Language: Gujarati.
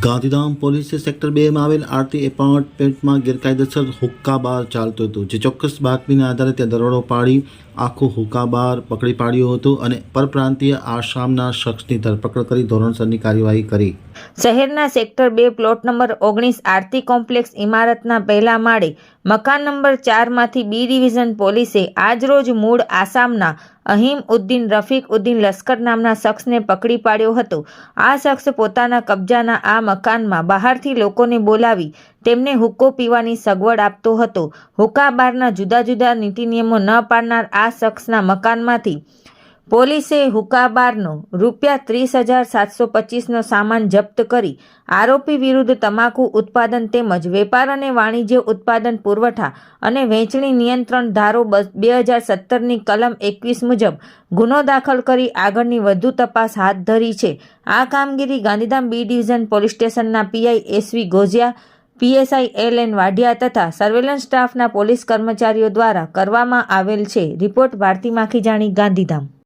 ગાંધીધામ પોલીસે સેક્ટર 2 માં આવેલ આરતી એપાર્ટમેન્ટમાં ગેરકાયદેસર હુક્કા બાર ચાલતો હતો, જે ચોક્કસ બાતમીના આધારે ત્યાં દરોડો પાડી આખો હુક્કા બાર પકડી પાડ્યો હતો અને પરપ્રાંતીય આસામના શખ્સની ધરપકડ કરી ધોરણસરની કાર્યવાહી કરી। શહેરના સેક્ટર 2 પ્લોટ નંબર 19 આરતી કોમ્પ્લેક્સ ઇમારતના પહેલા માળે મકાન નંબર 4 માંથી બી ડિવિઝન પોલીસે આજરોજ મૂળ આસામના અહીમ ઉદ્દીન રફીક ઉદ્દીન લશ્કર નામના શખ્સને પકડી પાડ્યો હતો। આ શખ્સ પોતાના કબજાના આ મકાનમાં બહારથી લોકોને બોલાવી તેમને હુક્કો પીવાની સગવડ આપતો હતો। હુક્કા બારના જુદા જુદા નીતિ નિયમો ન પાડનાર આ શખ્સના મકાનમાંથી પોલીસે હુક્કા બારનો ₹30,725નો સામાન જપ્ત કરી આરોપી વિરુદ્ધ તમાકુ ઉત્પાદન તેમજ વેપાર અને વાણિજ્ય ઉત્પાદન પુરવઠા અને વહેંચણી નિયંત્રણ ધારો 2017ની કલમ 21 મુજબ ગુનો દાખલ કરી આગળની વધુ તપાસ હાથ ધરી છે। આ કામગીરી ગાંધીધામ બી ડિવિઝન પોલીસ સ્ટેશનના PI SV Goziya, PSI L N. Vadhiya તથા સર્વેલન્સ સ્ટાફના પોલીસ કર્મચારીઓ દ્વારા કરવામાં આવેલ છે। રિપોર્ટ ભારતી માખીજાણી, ગાંધીધામ।